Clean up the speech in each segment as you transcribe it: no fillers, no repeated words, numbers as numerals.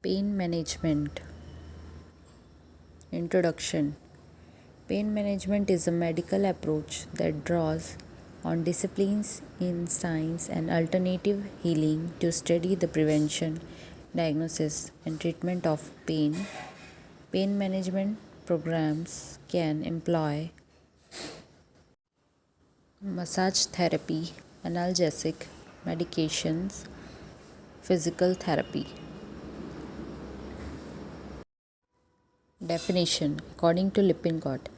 Pain management. Introduction. Pain management is a medical approach that draws on disciplines in science and alternative healing to study the prevention, diagnosis, and treatment of pain. Pain management programs can employ massage therapy, analgesic medications, physical therapy. Definition. According to Lippincott,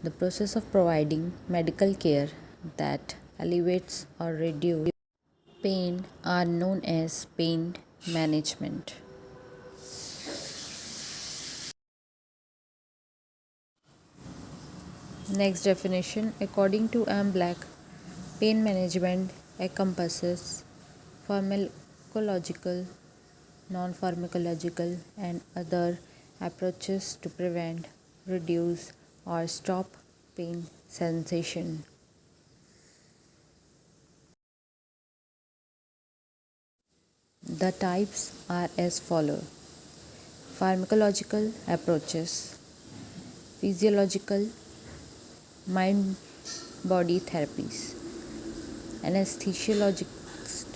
the process of providing medical care that alleviates or reduces pain are known as pain management. Next definition. According to M. Black, pain management encompasses pharmacological, non-pharmacological, and other approaches to prevent, reduce, or stop pain sensation. The types are as follow: pharmacological approaches, physiological, mind body therapies, anesthesiologist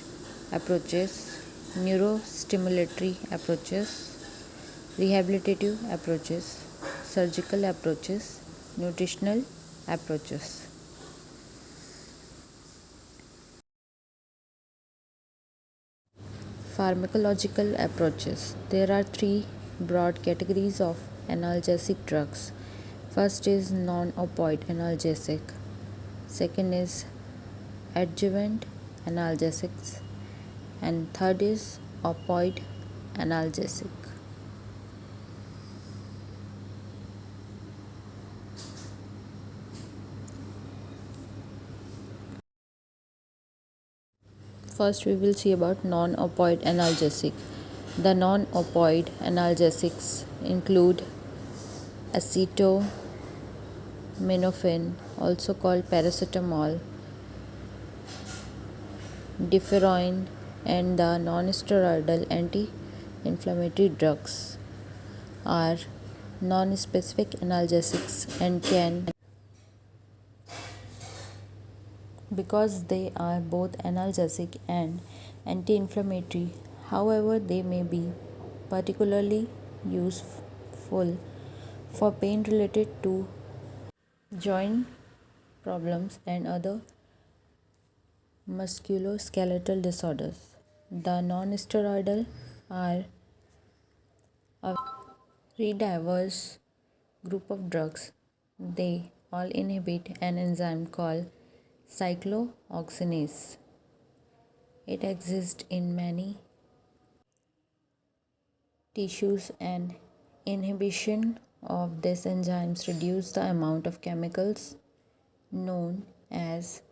approaches, neurostimulatory approaches, rehabilitative approaches, surgical approaches, nutritional approaches. Pharmacological approaches. There are three broad categories of analgesic drugs. First is non-opioid analgesic. Second is adjuvant analgesics. And third is opioid analgesic. First, we will see about non-opioid analgesic. The non-opioid analgesics include acetaminophen, also called paracetamol, dipheroin, and the non-steroidal anti-inflammatory drugs are non-specific analgesics and can, because they are both analgesic and anti-inflammatory. However, they may be particularly useful for pain related to joint problems and other musculoskeletal disorders. The non-steroidal are a very diverse group of drugs. They all inhibit an enzyme called cyclooxygenase. It exists in many tissues, and inhibition of these enzymes reduce the amount of chemicals known as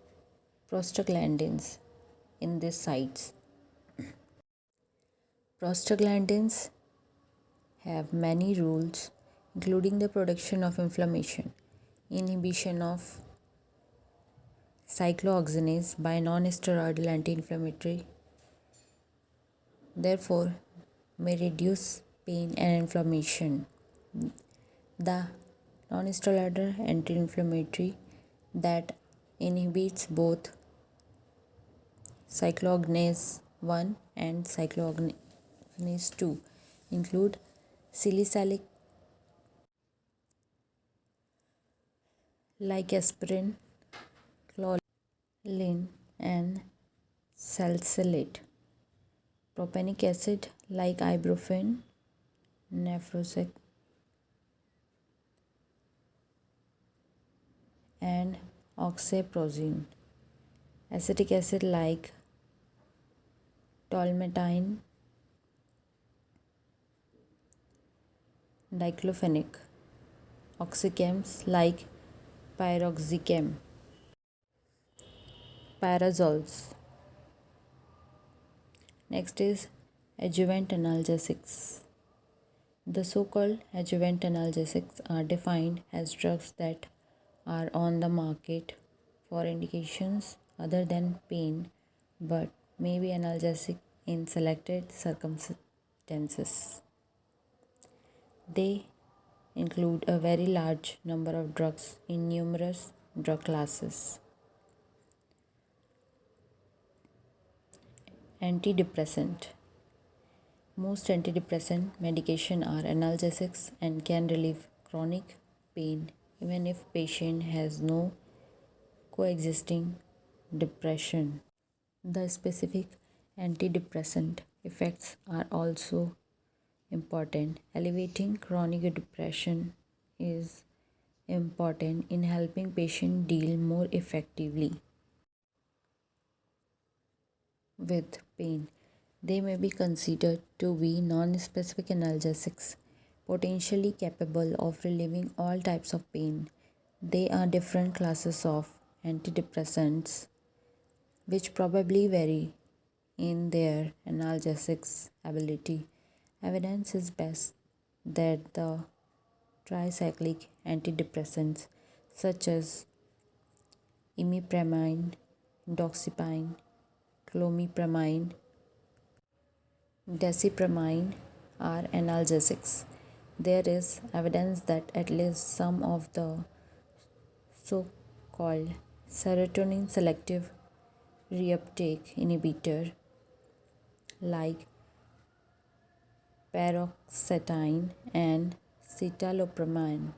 prostaglandins in these sites. Prostaglandins have many roles, including the production of inflammation, inhibition of cyclooxygenase by non-steroidal anti-inflammatory, therefore may reduce pain and inflammation. The non-steroidal anti-inflammatory that inhibits both cyclooxygenase 1 and cyclooxygenase 2 include salicylic like aspirin, chlorine, and salicylate. Propionic acid like ibuprofen, naproxen, and oxaprozine. Acetic acid like tolmetine, diclofenac. Oxychems like pyroxicam. Parazols. Next is adjuvant analgesics. The so-called adjuvant analgesics are defined as drugs that are on the market for indications other than pain but may be analgesic in selected circumstances. They include a very large number of drugs in numerous drug classes. Antidepressant. Most antidepressant medication are analgesics and can relieve chronic pain even if patient has no coexisting depression. The specific antidepressant effects are also important. Alleviating chronic depression is important in helping patients deal more effectively with pain. They may be considered to be non-specific analgesics, potentially capable of relieving all types of pain. They are different classes of antidepressants which probably vary in their analgesics ability. Evidence is best that the tricyclic antidepressants such as imipramine, doxypine, clomipramine, desipramine are analgesics. There is evidence that at least some of the so called serotonin selective reuptake inhibitor like paroxetine and citalopramine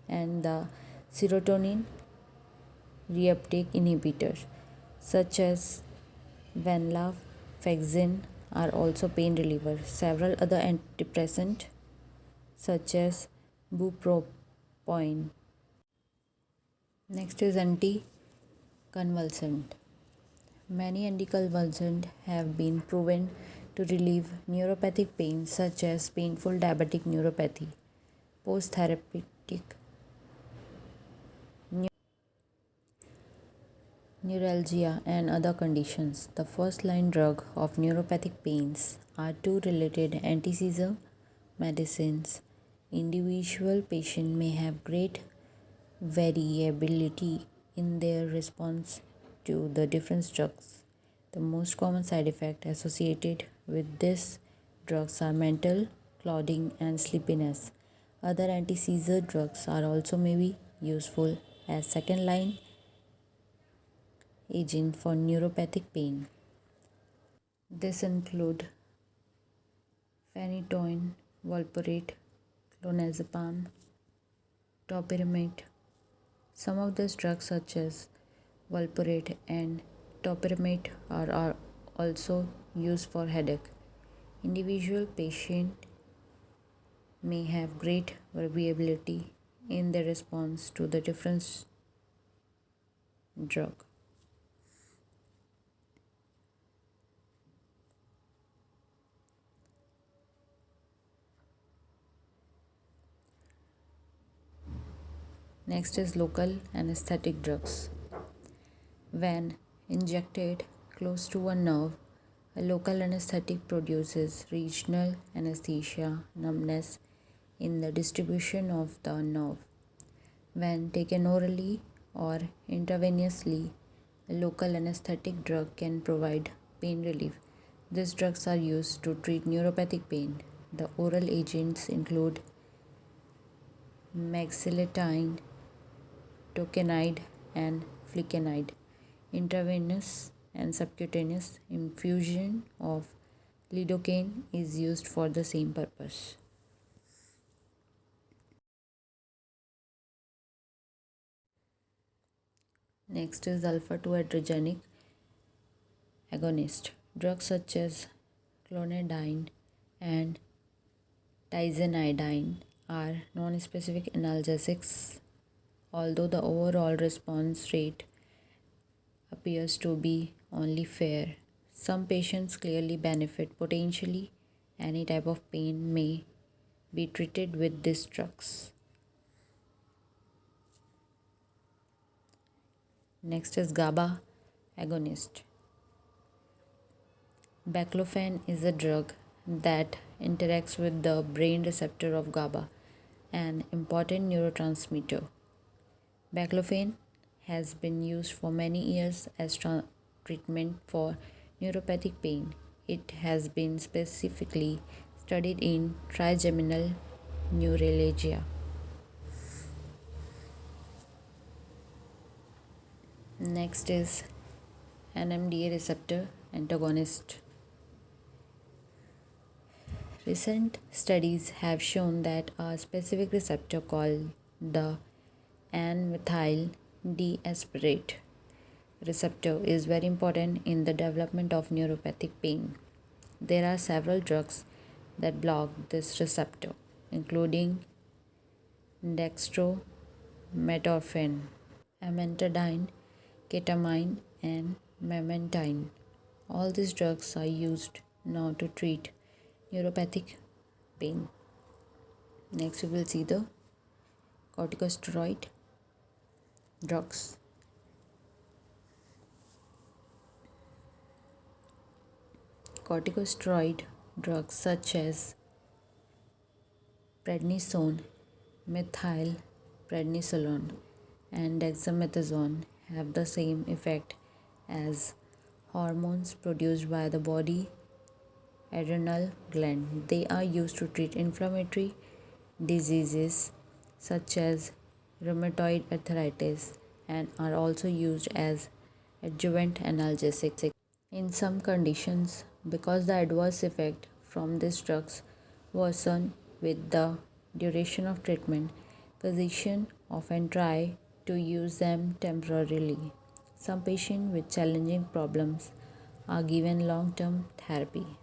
and the serotonin reuptake inhibitors such as venlafaxine are also pain relievers. Several other antidepressants such as bupropion. Next is anticonvulsant. Many anticonvulsants have been proven to relieve neuropathic pain such as painful diabetic neuropathy, post-therapeutic neuralgia, and other conditions. The first line drug of neuropathic pains are two related anti-seizure medicines. Individual patients may have great variability in their response to the different drugs. The most common side effects associated with these drugs are mental clouding and sleepiness. Other anti-seizure drugs are also may be useful as second line agent for neuropathic pain. This include phenytoin, valproate, clonazepam, topiramate. Some of these drugs such as valproate and topiramate are also used for headache. Individual patient may have great variability in their response to the different drug. Next is local anesthetic drugs. When injected close to a nerve, a local anesthetic produces regional anesthesia, numbness in the distribution of the nerve. When taken orally or intravenously, a local anesthetic drug can provide pain relief. These drugs are used to treat neuropathic pain. The oral agents include mexiletine, tokenide, and flecainide. Intravenous and subcutaneous infusion of lidocaine is used for the same purpose. Next is alpha 2 adrenergic agonist. Drugs such as clonidine and tizanidine are non-specific analgesics, although the overall response rate appears to be only fair. Some patients clearly benefit. Potentially, any type of pain may be treated with these drugs. Next is GABA agonist. Baclofen is a drug that interacts with the brain receptor of GABA, an important neurotransmitter. Baclofen has been used for many years as treatment for neuropathic pain. It has been specifically studied in trigeminal neuralgia. Next is NMDA receptor antagonist. Recent studies have shown that a specific receptor called the N-methyl deaspirate receptor is very important in the development of neuropathic pain. There are several drugs that block this receptor, including dextromethorphan, amantadine, ketamine, and memantine. All these drugs are used now to treat neuropathic pain. Next, we will see the corticosteroid drugs. Corticosteroid drugs such as prednisone, methylprednisolone, and dexamethasone have the same effect as hormones produced by the body adrenal gland. They are used to treat inflammatory diseases such as rheumatoid arthritis and are also used as adjuvant analgesic. In some conditions, because the adverse effect from these drugs worsen with the duration of treatment, physicians often try to use them temporarily. Some patients with challenging problems are given long-term therapy.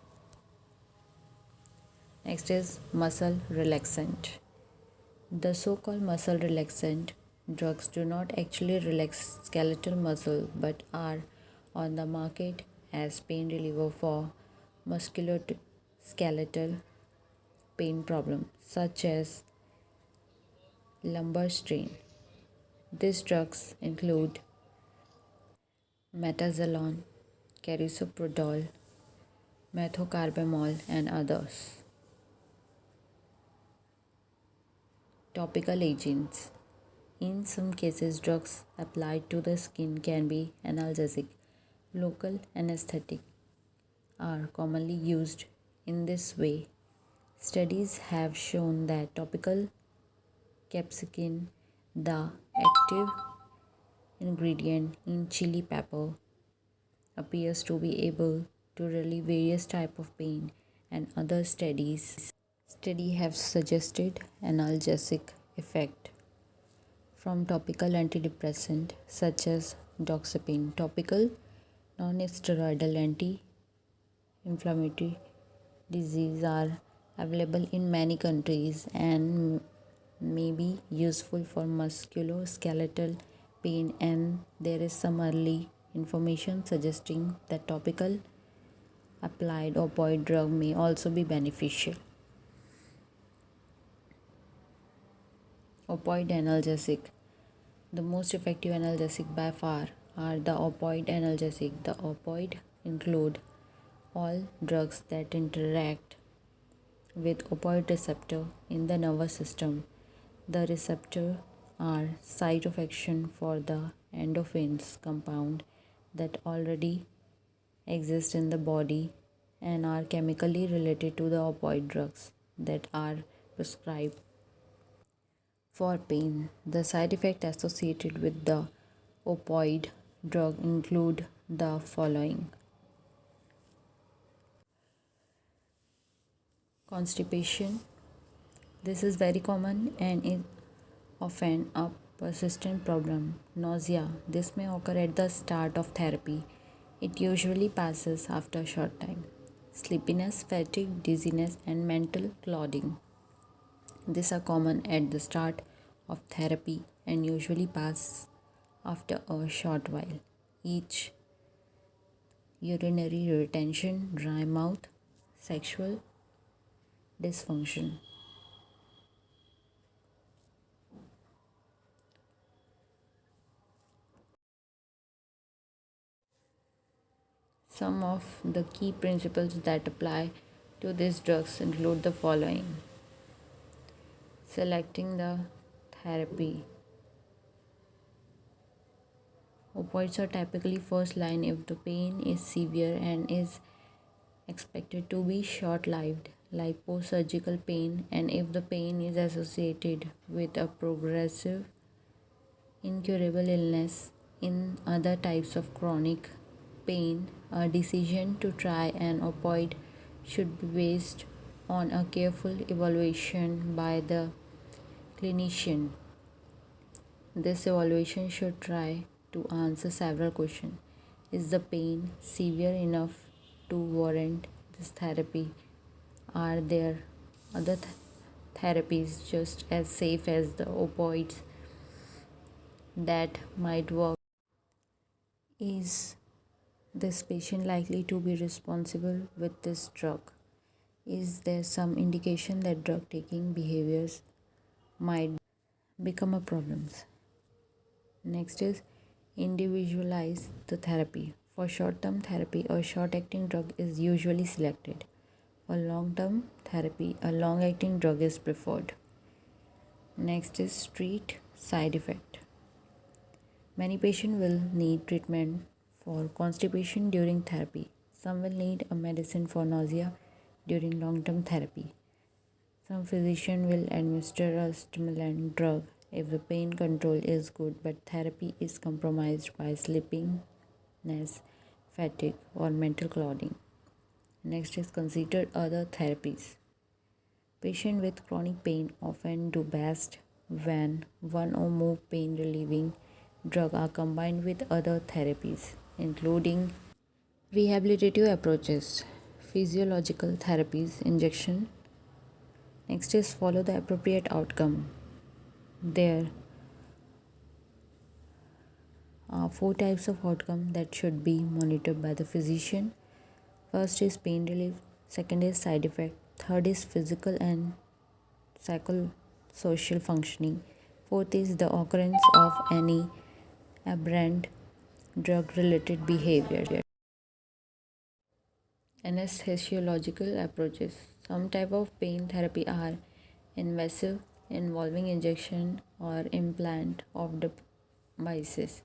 Next is muscle relaxant. The so-called muscle relaxant drugs do not actually relax skeletal muscle but are on the market as pain reliever for musculoskeletal pain problems such as lumbar strain. These drugs include metazolam, carisoprodol, methocarbamol, and others. Topical agents. In some cases, drugs applied to the skin can be analgesic. Local anesthetic are commonly used in this way. Studies have shown that topical capsaicin, the active ingredient in chili pepper, appears to be able to relieve various types of pain, and other studies have suggested analgesic effect from topical antidepressant such as doxepin. Topical non-steroidal anti-inflammatory diseases are available in many countries and may be useful for musculoskeletal pain, and there is some early information suggesting that topical applied opioid drug may also be beneficial. Opioid analgesic. The most effective analgesic by far are the opioid analgesic. The opioid include all drugs that interact with opioid receptor in the nervous system. The receptor are site of action for the endorphins compound that already exist in the body and are chemically related to the opioid drugs that are prescribed for pain. The side effects associated with the opioid drug include the following: constipation. This is very common and is often a persistent problem. Nausea. This may occur at the start of therapy. It usually passes after a short time. Sleepiness, fatigue, dizziness, and mental clouding. These are common at the start of therapy and usually pass after a short while. Each urinary retention, dry mouth, sexual dysfunction. Some of the key principles that apply to these drugs include the following: selecting the therapy. Opioids are typically first line if the pain is severe and is expected to be short lived. like post-surgical pain, and if the pain is associated with a progressive, incurable illness. In other types of chronic pain, a decision to try an opioid should be based on a careful evaluation by the clinician. This evaluation should try to answer several questions. Is the pain severe enough to warrant this therapy? Are there other therapies just as safe as the opioids that might work? Is this patient likely to be responsible with this drug? Is there some indication that drug taking behaviors might become a problem? Next is individualize the therapy. For short term therapy, a short acting drug is usually selected. For long term therapy, a long acting drug is preferred. Next is treat side effect. Many patients will need treatment for constipation during therapy. Some will need a medicine for nausea during long term therapy. Some physician will administer a stimulant drug if the pain control is good but therapy is compromised by sleepiness, fatigue, or mental clouding. Next is consider other therapies. Patients with chronic pain often do best when one or more pain relieving drugs are combined with other therapies, including rehabilitative approaches, physiological therapies, injection. Next is follow the appropriate outcome. There are four types of outcome that should be monitored by the physician. First is pain relief, second is side effect, third is physical and psychosocial functioning, fourth is the occurrence of any aberrant drug related behavior. Anesthesiological approaches. Some type of pain therapy are invasive, involving injection or implant of devices.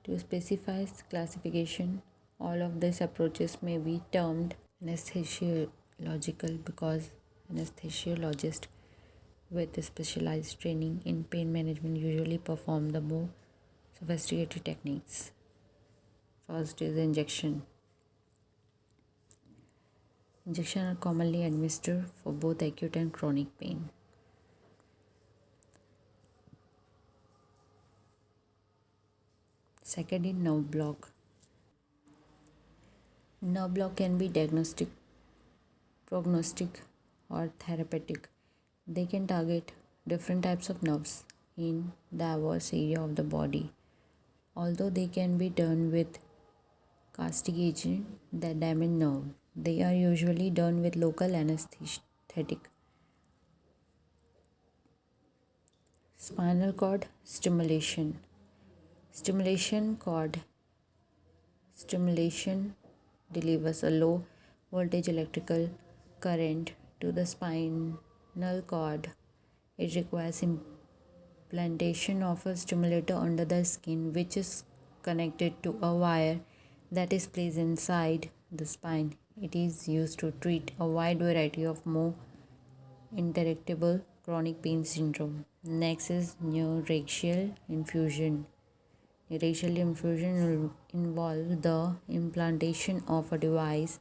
To specify classification, all of these approaches may be termed anesthesiological because anesthesiologists with specialized training in pain management usually perform the more sophisticated techniques. First is injection. Injections are commonly administered for both acute and chronic pain. Second is nerve block. Nerve block can be diagnostic, prognostic, or therapeutic. They can target different types of nerves in diverse areas of the body. Although they can be done with caustic agent that damage nerve, they are usually done with local anesthetic. Spinal cord stimulation. Cord stimulation delivers a low voltage electrical current to the spinal cord. It requires implantation of a stimulator under the skin, which is connected to a wire that is placed inside the spine. It is used to treat a wide variety of more intractable chronic pain syndrome. Next is neuraxial infusion. Neuraxial infusion will involve the implantation of a device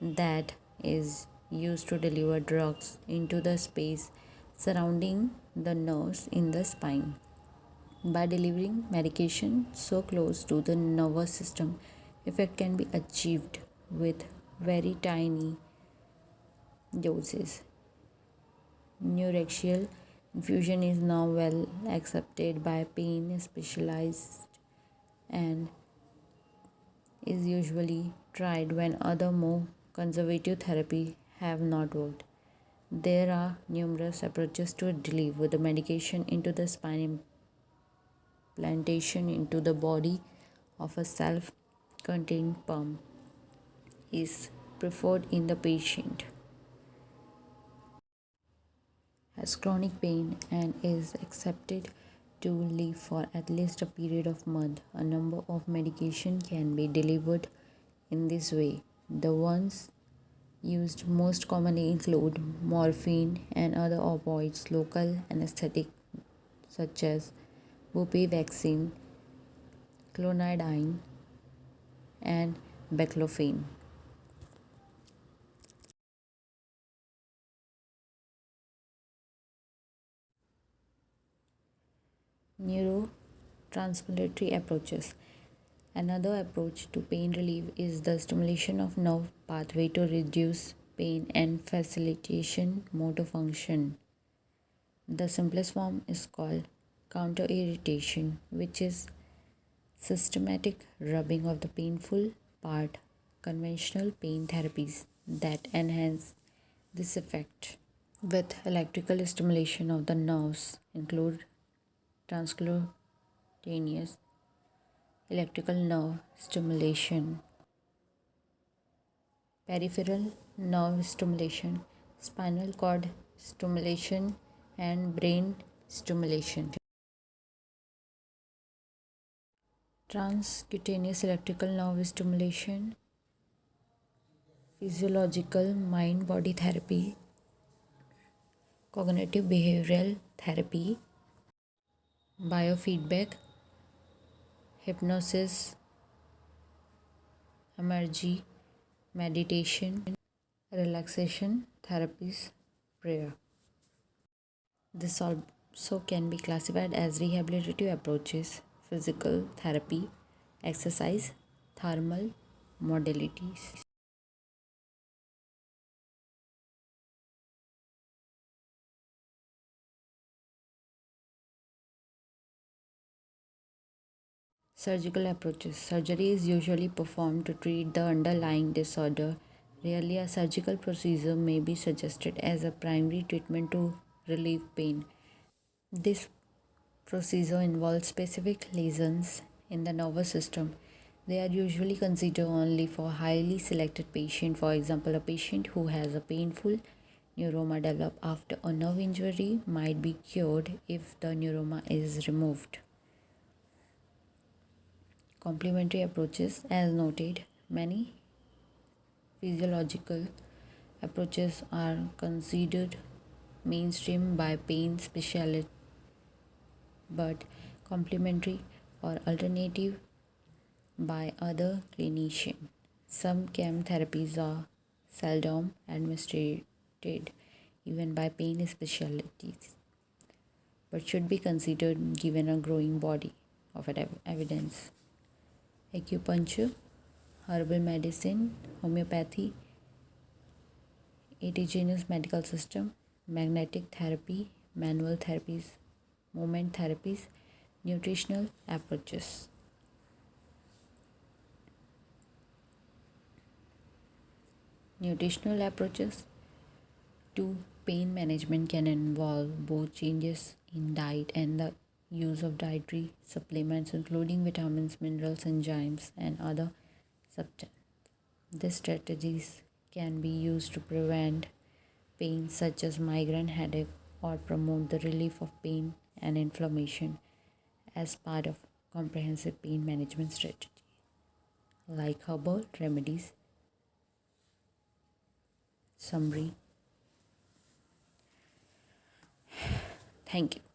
that is used to deliver drugs into the space surrounding the nerves in the spine. By delivering medication so close to the nervous system, effect can be achieved with very tiny doses. Neuraxial infusion is now well accepted by pain specialists and is usually tried when other more conservative therapy have not worked. There are numerous approaches to deliver the medication into the spine. Implantation into the body of a self-contained pump is preferred in the patient has chronic pain and is accepted to live for at least a period of month. A number of medication can be delivered in this way. The ones Used most commonly include morphine and other opioids, local anesthetic such as bupivacaine, clonidine, and baclofen. Neurotransplantatory approaches. Another approach to pain relief is the stimulation of nerve pathway to reduce pain and facilitation motor function. The simplest form is called counter irritation, which is systematic rubbing of the painful part. Conventional pain therapies that enhance this effect with electrical stimulation of the nerves include transcutaneous electrical nerve stimulation, peripheral nerve stimulation, spinal cord stimulation, and brain stimulation. Transcutaneous electrical nerve stimulation, physiological mind body therapy, cognitive behavioral therapy, biofeedback, hypnosis, emergy, meditation, relaxation therapies, prayer. This also can be classified as rehabilitative approaches, physical therapy, exercise, thermal modalities. Surgical approaches. Surgery is usually performed to treat the underlying disorder. Rarely, a surgical procedure may be suggested as a primary treatment to relieve pain. This procedure involves specific lesions in the nervous system. They are usually considered only for highly selected patients. For example, a patient who has a painful neuroma developed after a nerve injury might be cured if the neuroma is removed. Complementary approaches, as noted, many physiological approaches are considered mainstream by pain specialists, but complementary or alternative by other clinicians. Some chem therapies are seldom administered even by pain specialties, but should be considered given a growing body of evidence. Acupuncture, herbal medicine, homeopathy, indigenous medical system, magnetic therapy, manual therapies, movement therapies, nutritional approaches. Nutritional approaches to pain management can involve both changes in diet and the use of dietary supplements, including vitamins, minerals, enzymes, and other substances. These strategies can be used to prevent pain such as migraine headache or promote the relief of pain and inflammation as part of comprehensive pain management strategy like herbal remedies. Summary. Thank you.